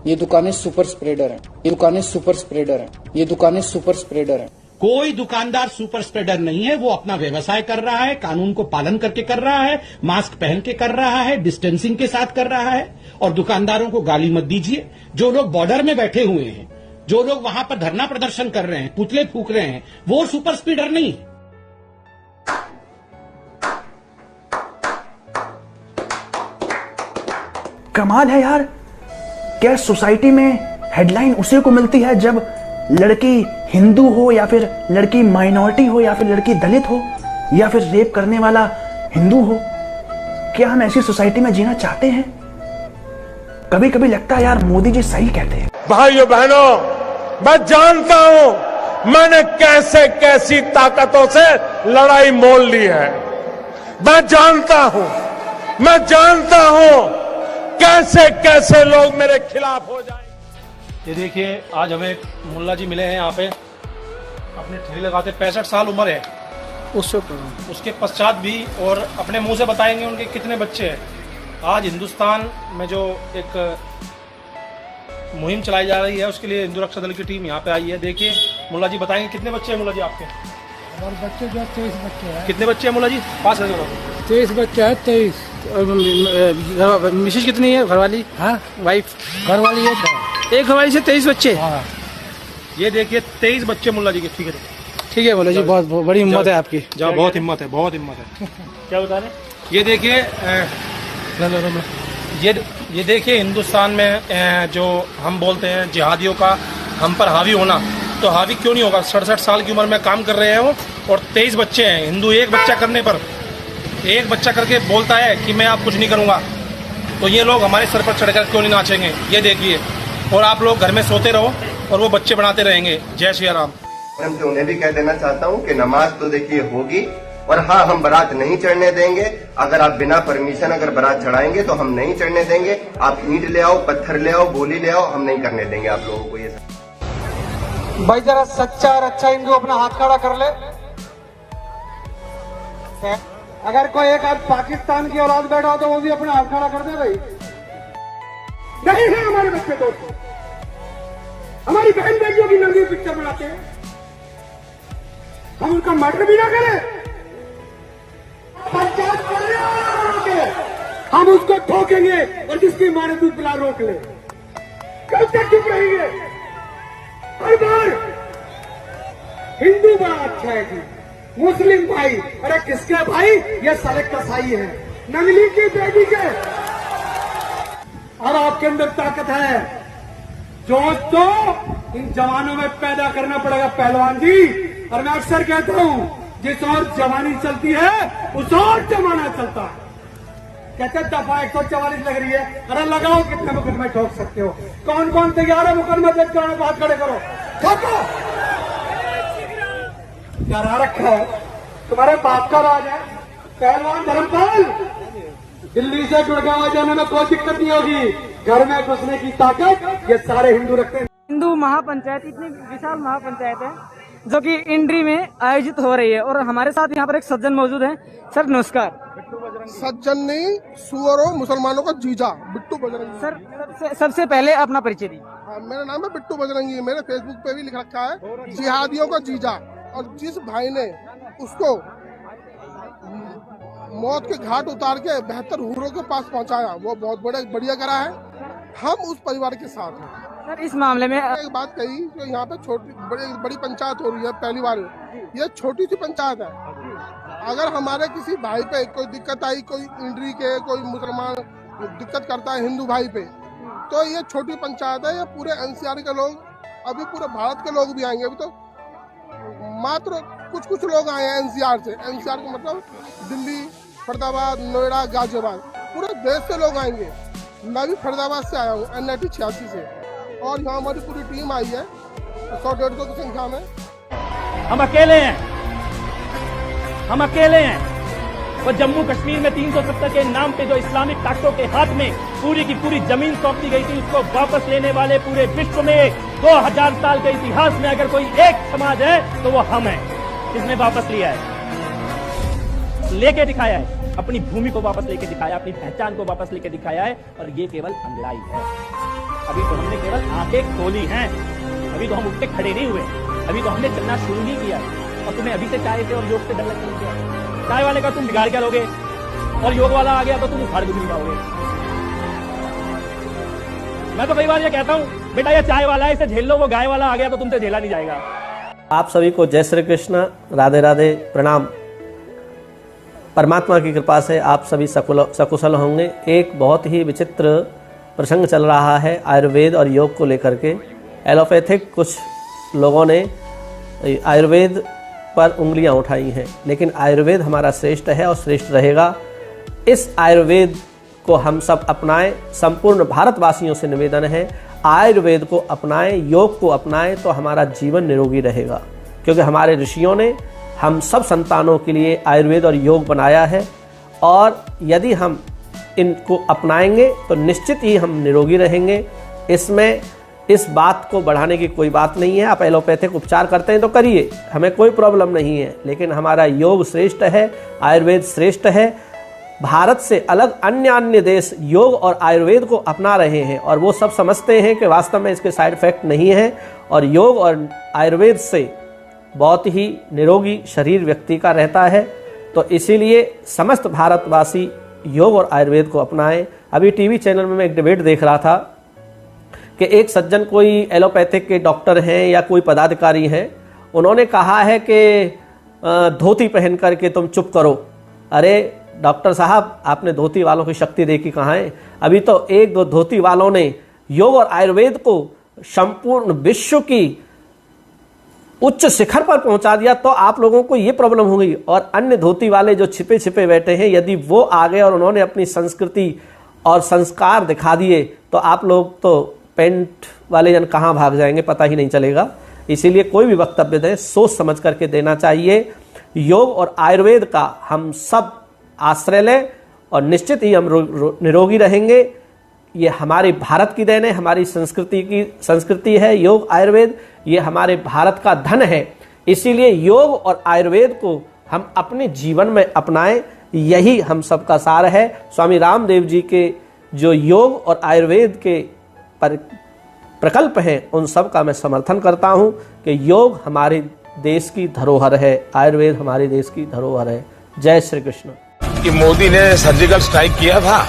ये दुकानें super spreader हैं। ये दुकानें सुपर स्प्रेडर हैं। ये दुकानें सुपर स्प्रेडर हैं। कोई दुकानदार सुपर स्प्रेडर नहीं है। वो अपना व्यवसाय कर रहा है, कानून को पालन करके कर रहा है, मास्क पहन के कर रहा है, डिस्टेंसिंग के साथ कर रहा है। और दुकानदारों को गाली मत दीजिए। जो लोग बॉर्डर में बैठे हुए हैं, जो लोग वहां पर धरना प्रदर्शन कर रहे हैं, पुतले फूक रहे हैं, वो सुपर स्प्रेडर नहीं है। कमाल है यार, क्या सोसाइटी में हेडलाइन उसे को मिलती है जब लड़की हिंदू हो या फिर लड़की माइनॉरिटी हो या फिर लड़की दलित हो या फिर रेप करने वाला हिंदू हो। क्या हम ऐसी सोसाइटी में जीना चाहते हैं? कभी कभी लगता है यार मोदी जी सही कहते हैं। भाइयों बहनों, मैं जानता हूं मैंने कैसे कैसी ताकतों से लड़ाई मोल ली है। मैं जानता हूं कैसे कैसे लोग मेरे खिलाफ हो जाए। ये देखिए, आज हमें एक मुल्ला जी मिले हैं यहाँ पे, अपने ठेले लगाते 65 साल उम्र है उसके पश्चात भी, और अपने मुंह से बताएंगे उनके कितने बच्चे हैं। आज हिंदुस्तान में जो एक मुहिम चलाई जा रही है, उसके लिए हिंदू रक्षा दल की टीम यहाँ पे आई है। देखिए मुल्ला जी बताएंगे कितने बच्चे हैं। मुल्ला जी आपके? और बच्चे जो 23 बच्चे हैं। कितने बच्चे हैं मुल्ला जी? पास है 23 बच्चे हैं। 23। मिसेज कितनी है? घरवाली? हाँ, वाइफ? घरवाली है। एक घरवाली से 23 बच्चे। हाँ। ये देखिए 23 बच्चे मुल्ला जी के। ठीक है मुल्ला जी, बहुत बड़ी हिम्मत है आपकी। जाओ, बहुत हिम्मत है, बहुत हिम्मत है। क्या बता रहे? ये देखिए, ये देखिए हिंदुस्तान में जो हम बोलते हैं जिहादियों का हम पर हावी होना, तो हावी क्यों नहीं होगा? 67 साल की उम्र में काम कर रहे हो और 23 बच्चे हैं। हिंदू एक बच्चा करने पर, एक बच्चा करके बोलता है कि मैं आप कुछ नहीं करूंगा, तो ये लोग हमारे सर पर चढ़कर क्यों नहीं नाचेंगे? ये देखिए। और आप लोग घर में सोते रहो और वो बच्चे बनाते रहेंगे। जय श्री राम। तो उन्हें भी कह देना चाहता हूँ कि नमाज तो देखिए होगी, और हाँ, हम बारात नहीं चढ़ने देंगे। अगर आप बिना परमिशन अगर बारात चढ़ाएंगे तो हम नहीं चढ़ने देंगे। आप ईंट ले आओ, पत्थर ले आओ, गोली ले आओ, हम नहीं करने देंगे आप लोगों को ये सब। भाई जरा सच्चा और अच्छा हिंदू अपना हाथ खड़ा कर ले। अगर कोई एक आध पाकिस्तान की औलाद बैठा हो तो वो भी अपना हाथ खड़ा कर दे भाई। नहीं है हमारे बच्चे दोस्त, हमारी बहन बेटियों की नंगी पिक्चर बनाते हैं, हम उनका मर्डर भी ना करें, पंचायत हम उसको ठोकेंगे और जिसकी मारे दूध पिला रोक ले। कब तक चुप रहेंगे? हर बार हिंदू बड़ा अच्छा है जी, मुस्लिम भाई, अरे किसके भाई? ये सारे कसाई है, नंगली की बेटी के। और आपके अंदर ताकत है, जोश तो इन जवानों में पैदा करना पड़ेगा पहलवान जी। और मैं अक्सर कहता हूं, जिस और जवानी चलती है उस और जमाना चलता है। कहते दफा 144 लग रही है, अरे लगाओ, कितने मुकदमे ठोक सकते हो? कौन कौन तैयार है मुकदमा दर्ज कराने को? हाथ खड़े करो, ठोको। क्या रखा है? तुम्हारे बाप का राज है। पहलवान धर्मपाल, दिल्ली से गुड़गांव जाने में कोई दिक्कत नहीं होगी। घर में घुसने की ताकत ये सारे हिंदू रखते हैं। हिंदू महापंचायत, इतनी विशाल महापंचायत है जो कि इंड्री में आयोजित हो रही है, और हमारे साथ यहाँ पर एक सज्जन मौजूद हैं। सर नमस्कार। सज्जन नहीं, सुअरों मुसलमानों का जीजा बिट्टू बजरंगी। सर सबसे पहले अपना परिचय दी। मेरा नाम है बिट्टू बजरंगी, मेरे फेसबुक पे भी लिख रखा है जिहादियों का जीजा। और जिस भाई ने उसको मौत के घाट उतार के 72 हूरों के पास पहुंचाया, वो बहुत बढ़िया करा है। हम उस परिवार के साथ हैं। सर इस मामले में एक बात कही कि यहाँ पे बड़ी पंचायत हो रही है, पहली बार। ये छोटी सी पंचायत है। अगर हमारे किसी भाई पे कोई दिक्कत आई, कोई इंड्री के कोई मुसलमान दिक्कत करता है हिंदू भाई पे, तो ये छोटी पंचायत है। ये पूरे एनसीआर के लोग, अभी पूरे भारत के लोग भी आएंगे। अभी तो मात्र कुछ लोग आए हैं एनसीआर से। एनसीआर का मतलब दिल्ली, फरीदाबाद, नोएडा, गाजियाबाद, पूरे देश से लोग आएंगे। मैं भी फरीदाबाद से आया हूँ, NIT 86 से, और यहाँ हमारी पूरी टीम आई है 100-150 की संख्या में। हम अकेले हैं। वो जम्मू कश्मीर में 370 के नाम पे जो इस्लामिक ताकतों के हाथ में पूरी की पूरी जमीन सौंप दी गई थी, उसको वापस लेने वाले पूरे विश्व में 2000 साल के इतिहास में अगर कोई एक समाज है तो वो हम हैं, जिसने वापस लिया है, लेके दिखाया है, अपनी भूमि को वापस लेके दिखाया, अपनी पहचान को वापस लेके दिखाया है। और ये केवल अंगलाई है। अभी तो हमने केवल आंखें खोली हैं, अभी तो हम उठ के खड़े नहीं हुए, अभी तो हमने चलना शुरू नहीं किया। और तुम्हें अभी से चाय से और योग से डर लगने लग गया। चाय वाले का तुम बिगाड़ क्या लोगे, और योग वाला आ गया तो तुम उखाड़ भी नहीं पाओगे। मैं तो कई बार ये कहता हूँ, बेटा ये चाय वाला है, इसे झेल लो, वो गाय वाला आ गया तो तुमसे झेला नहीं जाएगा। आप सभी को जय श्री कृष्ण, राधे राधे, प्रणाम। परमात्मा की कृपा से आप सभी सकुशल होंगे। एक बहुत ही विचित्र प्रसंग चल रहा है आयुर्वेद और योग को लेकर के। एलोपैथिक कुछ लोगों ने आयुर्वेद पर उंगलियां उठाई हैं, लेकिन आयुर्वेद हमारा श्रेष्ठ है और श्रेष्ठ रहेगा। इस आयुर्वेद को हम सब अपनाएं। संपूर्ण भारतवासियों से निवेदन है, आयुर्वेद को अपनाएं, योग को अपनाएं, तो हमारा जीवन निरोगी रहेगा। क्योंकि हमारे ऋषियों ने हम सब संतानों के लिए आयुर्वेद और योग बनाया है, और यदि हम इनको अपनाएंगे तो निश्चित ही हम निरोगी रहेंगे। इसमें इस बात को बढ़ाने की कोई बात नहीं है। आप एलोपैथिक उपचार करते हैं तो करिए, हमें कोई प्रॉब्लम नहीं है, लेकिन हमारा योग श्रेष्ठ है, आयुर्वेद श्रेष्ठ है। भारत से अलग अन्य देश योग और आयुर्वेद को अपना रहे हैं, और वो सब समझते हैं कि वास्तव में इसके साइड इफेक्ट नहीं है, और योग और आयुर्वेद से बहुत ही निरोगी शरीर व्यक्ति का रहता है। तो इसीलिए समस्त भारतवासी योग और आयुर्वेद को अपनाएं। अभी टीवी चैनल में मैं एक डिबेट देख रहा था कि एक सज्जन कोई एलोपैथिक के डॉक्टर हैं या कोई पदाधिकारी हैं, उन्होंने कहा है कि धोती पहन करके तुम चुप करो। अरे डॉक्टर साहब, आपने धोती वालों की शक्ति देखी कहाँ है? अभी तो एक दो धोती वालों ने योग और आयुर्वेद को संपूर्ण विश्व की उच्च शिखर पर पहुंचा दिया, तो आप लोगों को ये प्रॉब्लम होगी। और अन्य धोती वाले जो छिपे छिपे बैठे हैं, यदि वो आ गए और उन्होंने अपनी संस्कृति और संस्कार दिखा दिए, तो आप लोग तो पेंट वाले जन कहाँ भाग जाएंगे, पता ही नहीं चलेगा। इसीलिए कोई भी वक्तव्य दें, सोच समझ करके देना चाहिए। योग और आयुर्वेद का हम सब आश्रय लें, और निश्चित ही हम निरोगी रहेंगे। ये हमारे भारत की देन है, हमारी संस्कृति है योग आयुर्वेद, ये हमारे भारत का धन है। इसीलिए योग और आयुर्वेद को हम अपने जीवन में अपनाएं, यही हम सबका सार है। स्वामी रामदेव जी के जो योग और आयुर्वेद के प्रकल्प हैं, उन सब का मैं समर्थन करता हूं कि योग हमारे देश की धरोहर है, आयुर्वेद हमारे देश की धरोहर है। जय श्री कृष्ण। कि मोदी ने सर्जिकल स्ट्राइक किया था,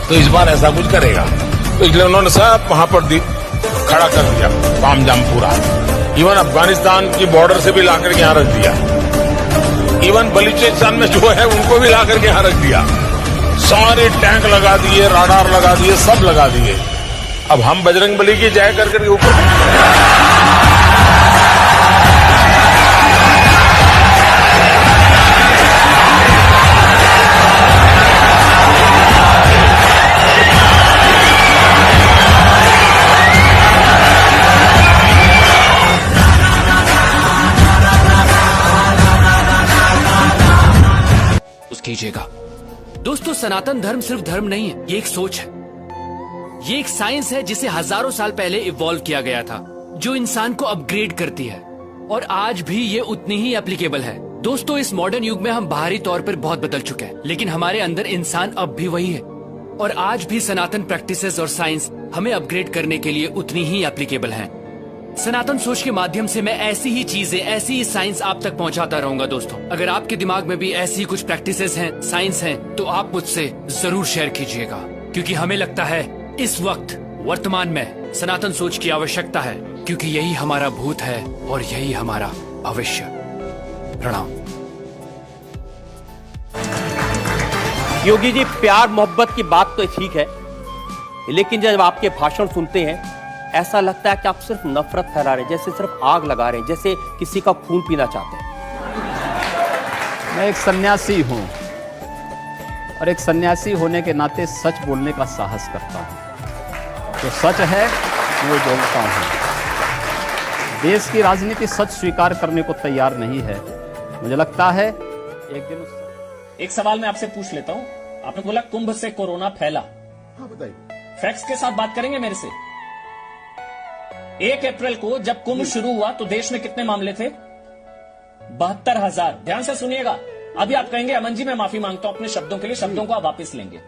तो इस बार ऐसा कुछ करेगा, तो इसलिए उन्होंने सब वहां पर खड़ा कर दिया, ताम झाम पूरा। इवन अफगानिस्तान की बॉर्डर से भी लाकर के यहाँ रख दिया, इवन बलूचिस्तान में जो है उनको भी लाकर के यहाँ रख दिया। सारे टैंक लगा दिए, राडार लगा दिए, सब लगा दिए। अब हम बजरंगबली की जय कर करके ऊपर कीजिएगा। दोस्तों, सनातन धर्म सिर्फ धर्म नहीं है, ये एक सोच है, ये एक साइंस है जिसे हजारों साल पहले इवॉल्व किया गया था, जो इंसान को अपग्रेड करती है, और आज भी ये उतनी ही एप्लीकेबल है। दोस्तों, इस मॉडर्न युग में हम बाहरी तौर पर बहुत बदल चुके हैं, लेकिन हमारे अंदर इंसान अब भी वही है, और आज भी सनातन प्रैक्टिसेस और साइंस हमें अपग्रेड करने के लिए उतनी ही एप्लीकेबल है। सनातन सोच के माध्यम से मैं ऐसी ही चीजें, ऐसी ही साइंस आप तक पहुंचाता रहूंगा। दोस्तों, अगर आपके दिमाग में भी ऐसी ही कुछ प्रैक्टिसेस हैं, साइंस हैं, तो आप मुझसे जरूर शेयर कीजिएगा, क्योंकि हमें लगता है इस वक्त वर्तमान में सनातन सोच की आवश्यकता है, क्योंकि यही हमारा भूत है और यही हमारा भविष्य। प्रणाम। योगी जी, प्यार मोहब्बत की बात तो ठीक है, लेकिन जब आपके भाषण सुनते हैं ऐसा लगता है कि आप सिर्फ नफरत फैला रहे हैं, जैसे सिर्फ आग लगा रहे हैं, जैसे किसी का खून पीना चाहते हैं। मैं एक सन्यासी हूं, और एक सन्यासी होने के नाते सच बोलने का साहस करता हूं। तो सच है वो बोलता हूं। देश की राजनीति सच स्वीकार करने को तैयार नहीं है। मुझे लगता है एक दिन एक सवाल मैं आपसे पूछ लेता हूं। आपने बोला कुंभ से कोरोना फैला। हाँ, बताइए। फैक्ट्स के साथ बात करेंगे मेरे से। 1 अप्रैल को जब कुंभ शुरू हुआ तो देश में कितने मामले थे? 72,000। ध्यान से सुनिएगा। अभी आप कहेंगे अमन जी मैं माफी मांगता हूं अपने शब्दों के लिए, शब्दों को आप वापस लेंगे।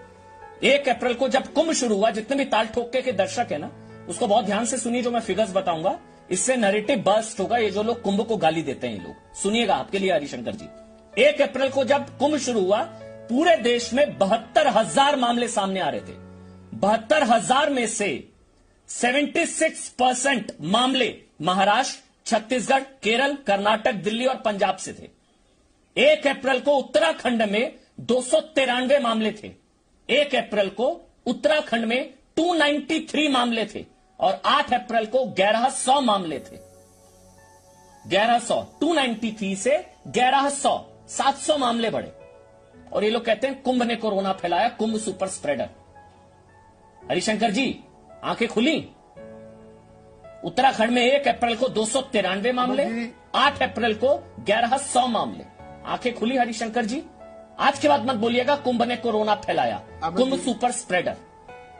1 अप्रैल को जब कुंभ शुरू हुआ, जितने भी ताल ठोके के दर्शक है ना, उसको बहुत ध्यान से सुनिए जो मैं फिगर्स बताऊंगा, इससे नैरेटिव बर्स्ट होगा। ये जो लोग कुंभ को गाली देते हैं, ये लोग सुनिएगा, आपके लिए हरिशंकर जी। 1 अप्रैल को जब कुंभ शुरू हुआ, पूरे देश में 72,000 मामले सामने आ रहे थे। 72,000 में से 76% मामले महाराष्ट्र, छत्तीसगढ़, केरल, कर्नाटक, दिल्ली और पंजाब से थे। 1 अप्रैल को उत्तराखंड में 293 मामले थे। 1 अप्रैल को उत्तराखंड में 293 मामले थे और 8 अप्रैल को 1100 मामले थे। 1100, 293 से 1100, 700 मामले बढ़े। और ये लोग कहते हैं कुंभ ने कोरोना फैलाया, कुंभ सुपर स्प्रेडर। हरिशंकर जी, आंखें खुली। उत्तराखंड में 1 अप्रैल को 293 मामले, 8 अप्रैल को 1100 मामले। आंखें खुली हरिशंकर जी। आज के बाद मत बोलिएगा कुंभ ने कोरोना फैलाया, कुंभ सुपर स्प्रेडर।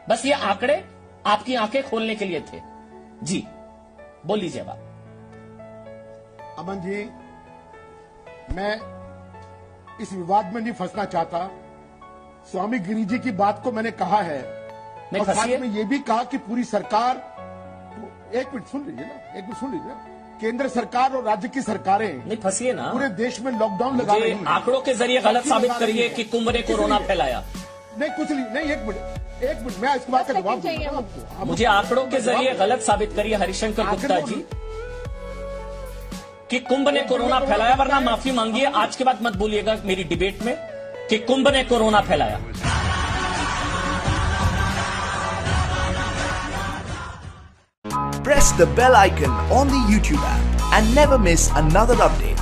बस ये आंकड़े आपकी आंखें खोलने के लिए थे। जी बोल लीजिए बात। अमन जी, मैं इस विवाद में नहीं फंसना चाहता। स्वामी गिरी जी की बात को मैंने कहा है और साथ में ये भी कहा कि पूरी सरकार, एक मिनट सुन लीजिए ना, एक मिनट सुन लीजिए ना, केंद्र सरकार और राज्य की सरकारें नहीं फंसिए ना, पूरे देश में लॉकडाउन लगा रही हैं। आंकड़ों के जरिए गलत साबित करिए कि कुंभ ने कोरोना फैलाया। नहीं कुछ नहीं, एक मिनट मैं इसके बाद का जवाब दूंगा आपको। मुझे आंकड़ों के जरिए गलत साबित करिए हरिशंकर गुप्ता जी कि कुंभ ने कोरोना फैलाया, वरना माफी मांगिए। आज के बाद मत बोलिएगा मेरी डिबेट में कि कुंभ ने कोरोना फैलाया। Press the bell icon on the YouTube app and never miss another update.